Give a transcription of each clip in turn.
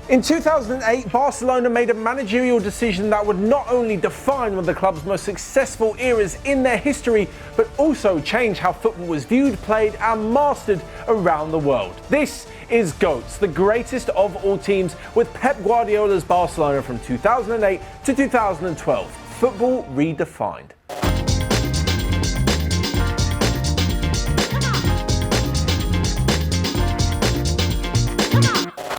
In 2008, Barcelona made a managerial decision that would not only define one of the club's most successful eras in their history, but also change how football was viewed, played and mastered around the world. This is GOATS, the greatest of all teams, with Pep Guardiola's Barcelona from 2008 to 2012. Football redefined.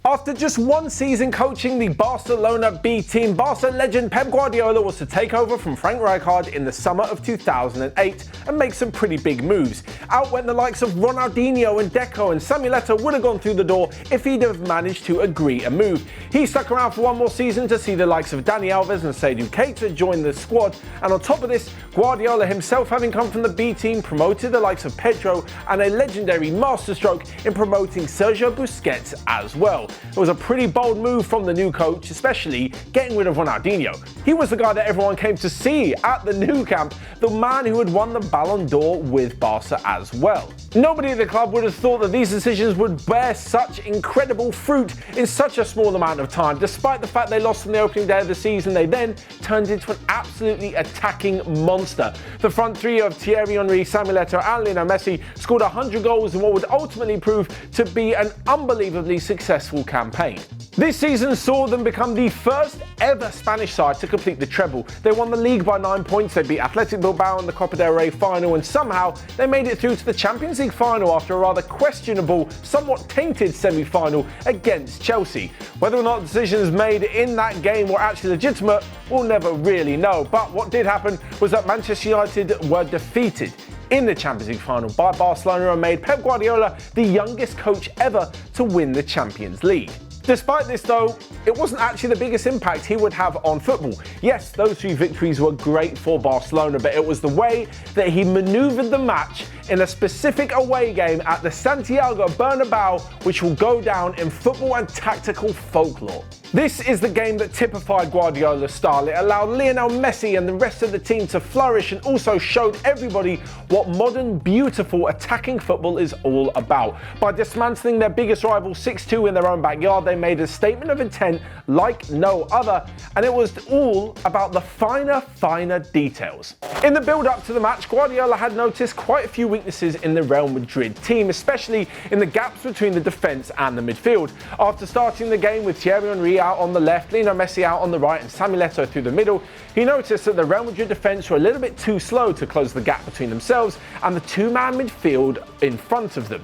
After just one season coaching the Barcelona B team, Barca legend Pep Guardiola was to take over from Frank Rijkaard in the summer of 2008 and make some pretty big moves. Out went the likes of Ronaldinho and Deco, and Samuel Eto'o would have gone through the door if he'd have managed to agree a move. He stuck around for one more season to see the likes of Dani Alves and Seydou Keita join the squad, and on top of this, Guardiola himself, having come from the B team, promoted the likes of Pedro and a legendary masterstroke in promoting Sergio Busquets as well. It was a pretty bold move from the new coach, especially getting rid of Ronaldinho. He was the guy that everyone came to see at the new camp, the man who had won the Ballon d'Or with Barca as well. Nobody at the club would have thought that these decisions would bear such incredible fruit in such a small amount of time. Despite the fact they lost on the opening day of the season, they then turned into an absolutely attacking monster. The front three of Thierry Henry, Samuel Eto'o and Lionel Messi scored 100 goals in what would ultimately prove to be an unbelievably successful campaign. This season saw them become the first ever Spanish side to complete the treble. They won the league by 9 points, they beat Athletic Bilbao in the Copa del Rey final, and somehow they made it through to the Champions League final after a rather questionable, somewhat tainted semi-final against Chelsea. Whether or not decisions made in that game were actually legitimate, we'll never really know. But what did happen was that Manchester United were defeated in the Champions League final by Barcelona and made Pep Guardiola the youngest coach ever to win the Champions League. Despite this though, it wasn't actually the biggest impact he would have on football. Yes, those 3 victories were great for Barcelona, but it was the way that he manoeuvred the match in a specific away game at the Santiago Bernabeu, which will go down in football and tactical folklore. This is the game that typified Guardiola's style. It allowed Lionel Messi and the rest of the team to flourish and also showed everybody what modern, beautiful attacking football is all about. By dismantling their biggest rival 6-2 in their own backyard, they made a statement of intent like no other, and it was all about the finer details. In the build-up to the match, Guardiola had noticed quite a few weaknesses in the Real Madrid team, especially in the gaps between the defence and the midfield. After starting the game with Thierry Henry out on the left, Lionel Messi out on the right and Samuel Eto'o through the middle, he noticed that the Real Madrid defence were a little bit too slow to close the gap between themselves and the two-man midfield in front of them.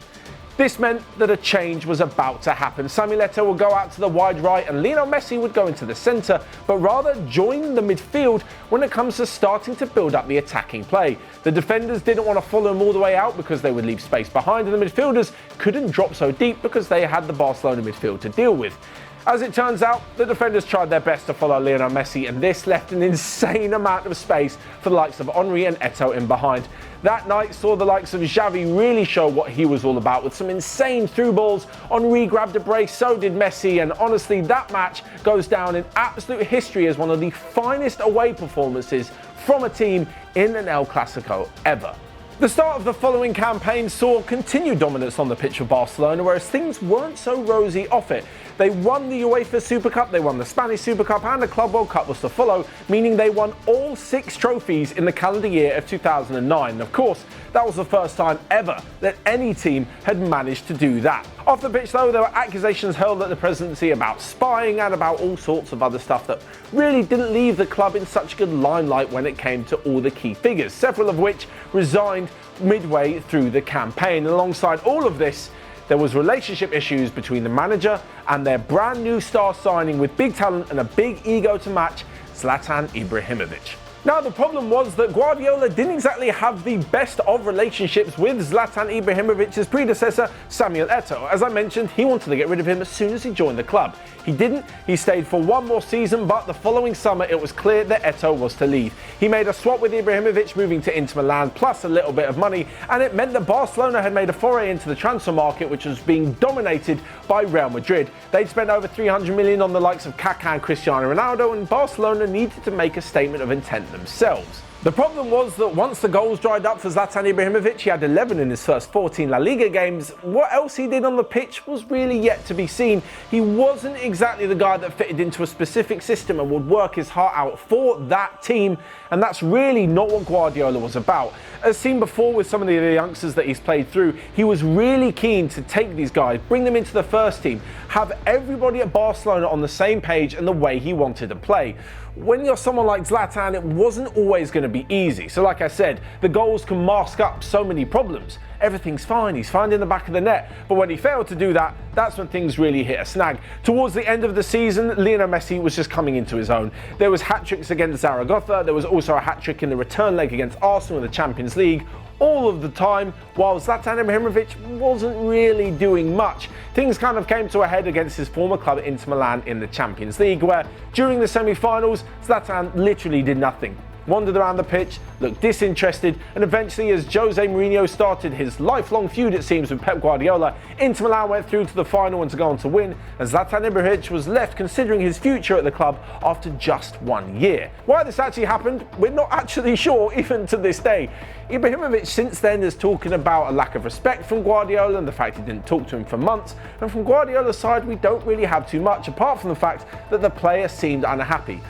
This meant that a change was about to happen. Samuel Eto'o would go out to the wide right and Lionel Messi would go into the centre, but rather join the midfield when it comes to starting to build up the attacking play. The defenders didn't want to follow him all the way out because they would leave space behind, and the midfielders couldn't drop so deep because they had the Barcelona midfield to deal with. As it turns out, the defenders tried their best to follow Lionel Messi, and this left an insane amount of space for the likes of Henry and Eto'o in behind. That night saw the likes of Xavi really show what he was all about with some insane through balls. Henry grabbed a brace, so did Messi, and honestly that match goes down in absolute history as one of the finest away performances from a team in an El Clasico ever. The start of the following campaign saw continued dominance on the pitch for Barcelona, whereas things weren't so rosy off it. They won the UEFA Super Cup, they won the Spanish Super Cup, and the Club World Cup was to follow, meaning they won all 6 trophies in the calendar year of 2009. And of course, that was the first time ever that any team had managed to do that. Off the pitch though, there were accusations hurled at the presidency about spying and about all sorts of other stuff that really didn't leave the club in such good limelight when it came to all the key figures, several of which resigned midway through the campaign. Alongside all of this, there was relationship issues between the manager and their brand new star signing with big talent and a big ego to match, Zlatan Ibrahimovic. Now, the problem was that Guardiola didn't exactly have the best of relationships with Zlatan Ibrahimovic's predecessor, Samuel Eto'o. As I mentioned, he wanted to get rid of him as soon as he joined the club. He didn't. He stayed for one more season, but the following summer it was clear that Eto'o was to leave. He made a swap with Ibrahimovic, moving to Inter Milan, plus a little bit of money, and it meant that Barcelona had made a foray into the transfer market, which was being dominated by Real Madrid. They'd spent over 300 million on the likes of Kaká and Cristiano Ronaldo, and Barcelona needed to make a statement of intent themselves. The problem was that once the goals dried up for Zlatan Ibrahimovic, he had 11 in his first 14 La Liga games. What else he did on the pitch was really yet to be seen. He wasn't exactly the guy that fitted into a specific system and would work his heart out for that team, and that's really not what Guardiola was about. As seen before with some of the youngsters that he's played through, he was really keen to take these guys, bring them into the first team, have everybody at Barcelona on the same page and the way he wanted to play. When you're someone like Zlatan, it wasn't always going to be easy. So like I said, the goals can mask up so many problems. Everything's fine, he's finding the back of the net. But when he failed to do that, that's when things really hit a snag. Towards the end of the season, Lionel Messi was just coming into his own. There was hat-tricks against Zaragoza, there was also a hat-trick in the return leg against Arsenal in the Champions League. All of the time, while Zlatan Ibrahimovic wasn't really doing much. Things kind of came to a head against his former club Inter Milan in the Champions League, where during the semi-finals, Zlatan literally did nothing. Wandered around the pitch, looked disinterested, and eventually as Jose Mourinho started his lifelong feud, it seems, with Pep Guardiola, Inter Milan went through to the final and to go on to win, and Zlatan Ibrahimovic was left considering his future at the club after just 1 year. Why this actually happened, we're not actually sure even to this day. Ibrahimovic since then is talking about a lack of respect from Guardiola and the fact he didn't talk to him for months, and from Guardiola's side we don't really have too much apart from the fact that the player seemed unhappy.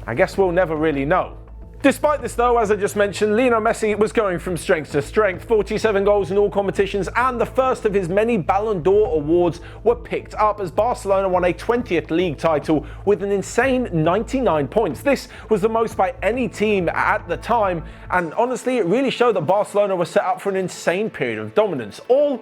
I guess we'll never really know. Despite this though, as I just mentioned, Lionel Messi was going from strength to strength. 47 goals in all competitions, and the first of his many Ballon d'Or awards were picked up as Barcelona won a 20th league title with an insane 99 points. This was the most by any team at the time, and honestly it really showed that Barcelona was set up for an insane period of dominance. All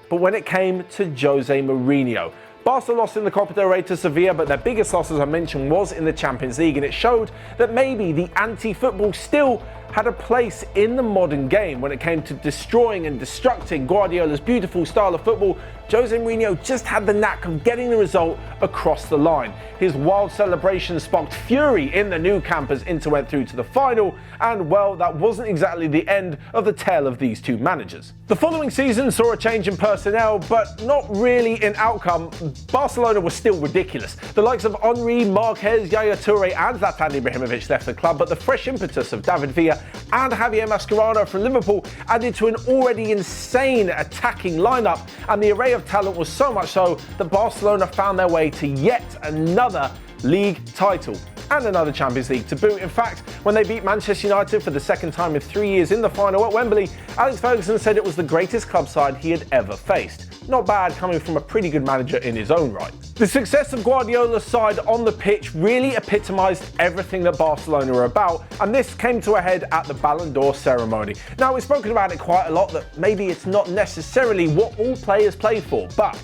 but when it came to Jose Mourinho. Barca lost in the Copa del Rey to Sevilla, but their biggest loss, as I mentioned, was in the Champions League, and it showed that maybe the anti-football still had a place in the modern game. When it came to destroying and destructing Guardiola's beautiful style of football, Jose Mourinho just had the knack of getting the result across the line. His wild celebration sparked fury in the Nou Camp as Inter went through to the final, and well, that wasn't exactly the end of the tale of these two managers. The following season saw a change in personnel, but not really in outcome. Barcelona was still ridiculous. The likes of Henry, Marquez, Yaya Toure and Zlatan Ibrahimovic left the club, but the fresh impetus of David Villa and Javier Mascherano from Liverpool added to an already insane attacking lineup, and the array of talent was so much so that Barcelona found their way to yet another league title and another Champions League to boot. In fact, when they beat Manchester United for the second time in 3 years in the final at Wembley, Alex Ferguson said it was the greatest club side he had ever faced. Not bad coming from a pretty good manager in his own right. The success of Guardiola's side on the pitch really epitomised everything that Barcelona were about, and this came to a head at the Ballon d'Or ceremony. Now, we've spoken about it quite a lot, that maybe it's not necessarily what all players play for, but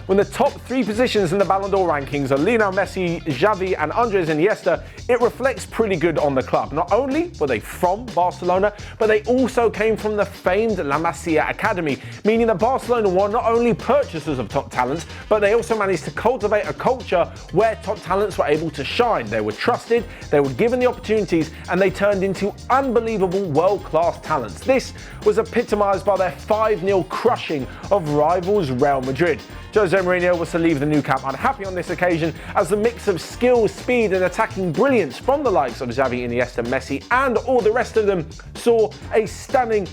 when the top three positions in the Ballon d'Or rankings are Lionel Messi, Xavi and Andres Iniesta, it reflects pretty good on the club. Not only were they from Barcelona, but they also came from the famed La Masia Academy, meaning that Barcelona were not only purchasers of top talents, but they also managed to cultivate a culture where top talents were able to shine. They were trusted, they were given the opportunities, and they turned into unbelievable world-class talents. This was epitomised by their 5-0 crushing of rivals Real Madrid. Jose Mourinho was to leave the Nou Camp unhappy on this occasion, as the mix of skill, speed and attacking brilliance from the likes of Xavi, Iniesta, Messi and all the rest of them saw a stunning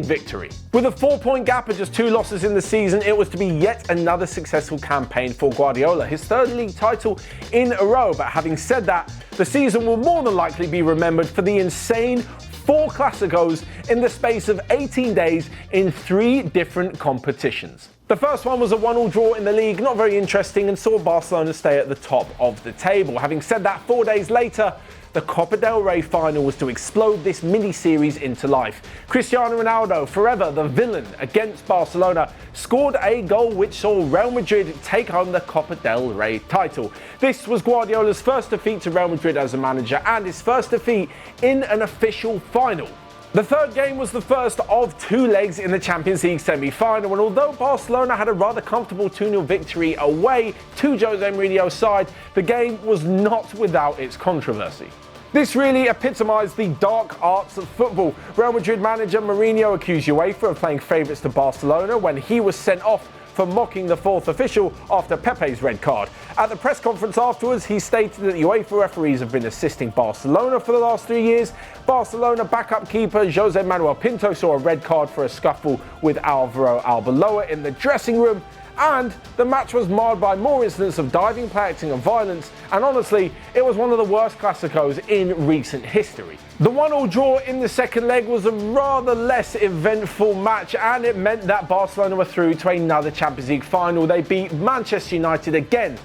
victory. With a 4-point gap of just 2 losses in the season, it was to be yet another successful campaign for Guardiola, his 3rd league title in a row. But having said that, the season will more than likely be remembered for the insane 4 Clásicos in the space of 18 days in 3 different competitions. The first one was a 1-1 draw in the league, not very interesting, and saw Barcelona stay at the top of the table. Having said that, 4 days later, the Copa del Rey final was to explode this mini-series into life. Cristiano Ronaldo, forever the villain against Barcelona, scored a goal which saw Real Madrid take home the Copa del Rey title. This was Guardiola's first defeat to Real Madrid as a manager and his first defeat in an official final. The third game was the first of 2 legs in the Champions League semi-final, and although Barcelona had a rather comfortable 2-0 victory away to Jose Mourinho's side, the game was not without its controversy. This really epitomised the dark arts of football. Real Madrid manager Mourinho accused UEFA of playing favourites to Barcelona when he was sent off for mocking the fourth official after Pepe's red card. At the press conference afterwards, he stated that the UEFA referees have been assisting Barcelona for the last 3 years. Barcelona backup keeper Jose Manuel Pinto saw a red card for a scuffle with Alvaro Arbeloa in the dressing room. And the match was marred by more incidents of diving, play acting and violence, and honestly, it was one of the worst Clásicos in recent history. The 1-1 draw in the second leg was a rather less eventful match, and it meant that Barcelona were through to another Champions League final. They beat Manchester United again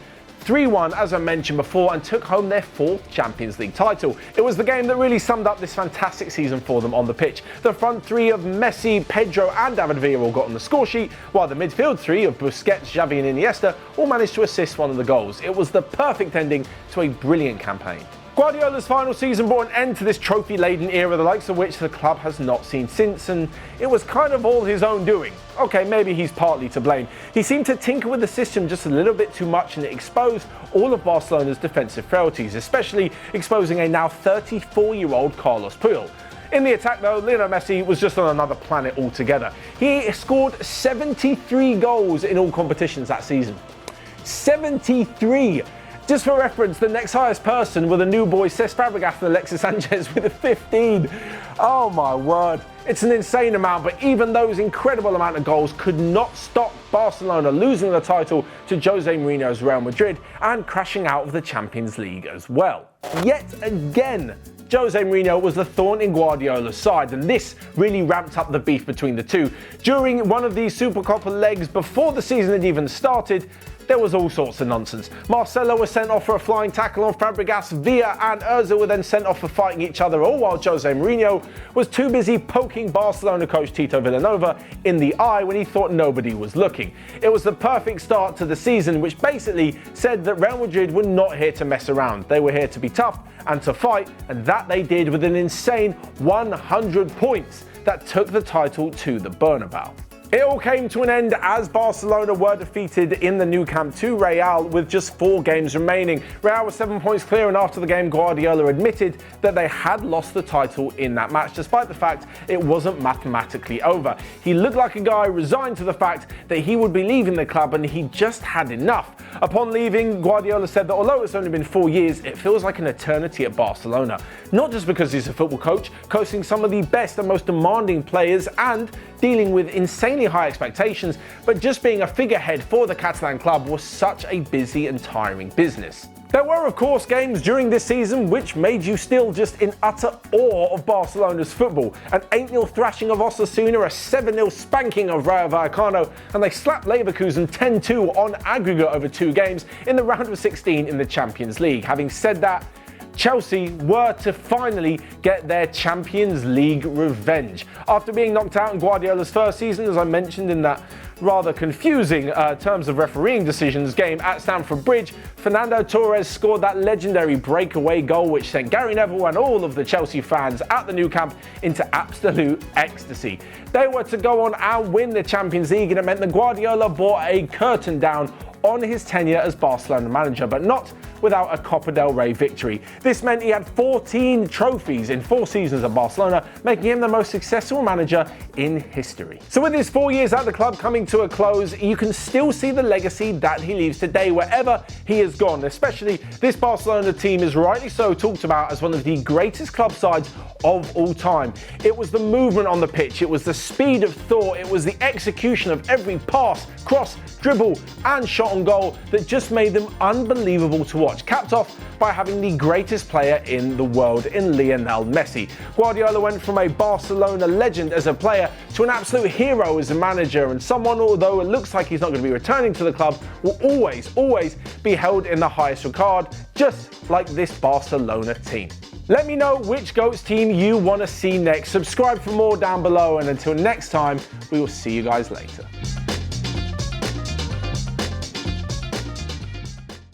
3-1, as I mentioned before, and took home their fourth Champions League title. It was the game that really summed up this fantastic season for them on the pitch. The front three of Messi, Pedro and David Villa all got on the score sheet, while the midfield three of Busquets, Xavi and Iniesta all managed to assist one of the goals. It was the perfect ending to a brilliant campaign. Guardiola's final season brought an end to this trophy-laden era, the likes of which the club has not seen since, and it was kind of all his own doing. Okay, maybe he's partly to blame. He seemed to tinker with the system just a little bit too much, and it exposed all of Barcelona's defensive frailties, especially exposing a now 34-year-old Carlos Puyol. In the attack though, Lionel Messi was just on another planet altogether. He scored 73 goals in all competitions that season. 73! Just for reference, the next highest person were the new boys Cesc Fabregas and Alexis Sanchez with a 15. Oh my word. It's an insane amount, but even those incredible amount of goals could not stop Barcelona losing the title to Jose Mourinho's Real Madrid and crashing out of the Champions League as well. Yet again, Jose Mourinho was the thorn in Guardiola's side, and this really ramped up the beef between the two. During one of these Supercopa legs before the season had even started, there was all sorts of nonsense. Marcelo was sent off for a flying tackle on Fabregas, Villa and Ozil were then sent off for fighting each other, all while Jose Mourinho was too busy poking Barcelona coach Tito Vilanova in the eye when he thought nobody was looking. It was the perfect start to the season, which basically said that Real Madrid were not here to mess around. They were here to be tough and to fight, and that they did with an insane 100 points that took the title to the Bernabeu. It all came to an end as Barcelona were defeated in the Nou Camp to Real with just 4 games remaining. Real was 7 points clear, and after the game Guardiola admitted that they had lost the title in that match, despite the fact it wasn't mathematically over. He looked like a guy resigned to the fact that he would be leaving the club and he just had enough. Upon leaving, Guardiola said that although it's only been 4 years, it feels like an eternity at Barcelona. Not just because he's a football coach, coaching some of the best and most demanding players and dealing with insanely high expectations, but just being a figurehead for the Catalan club was such a busy and tiring business. There were, of course, games during this season which made you still just in utter awe of Barcelona's football. An 8-0 thrashing of Osasuna, a 7-0 spanking of Rayo Vallecano, and they slapped Leverkusen 10-2 on aggregate over 2 games in the round of 16 in the Champions League. Having said that, Chelsea were to finally get their Champions League revenge. After being knocked out in Guardiola's first season, as I mentioned in that rather confusing terms of refereeing decisions game at Stamford Bridge, Fernando Torres scored that legendary breakaway goal which sent Gary Neville and all of the Chelsea fans at the Nou Camp into absolute ecstasy. They were to go on and win the Champions League, and it meant that Guardiola brought a curtain down on his tenure as Barcelona manager, but not without a Copa del Rey victory. This meant he had 14 trophies in 4 seasons at Barcelona, making him the most successful manager in history. So with his 4 years at the club coming to a close, you can still see the legacy that he leaves today wherever he has gone. Especially this Barcelona team is rightly so talked about as one of the greatest club sides of all time. It was the movement on the pitch, it was the speed of thought, it was the execution of every pass, cross, dribble and shot on goal that just made them unbelievable to watch, capped off by having the greatest player in the world in Lionel Messi. Guardiola went from a Barcelona legend as a player to an absolute hero as a manager, and someone, although it looks like he's not going to be returning to the club, will always be held in the highest regard, just like this Barcelona team. Let me know which GOATS team you want to see next. Subscribe for more down below, and until next time, we will see you guys later.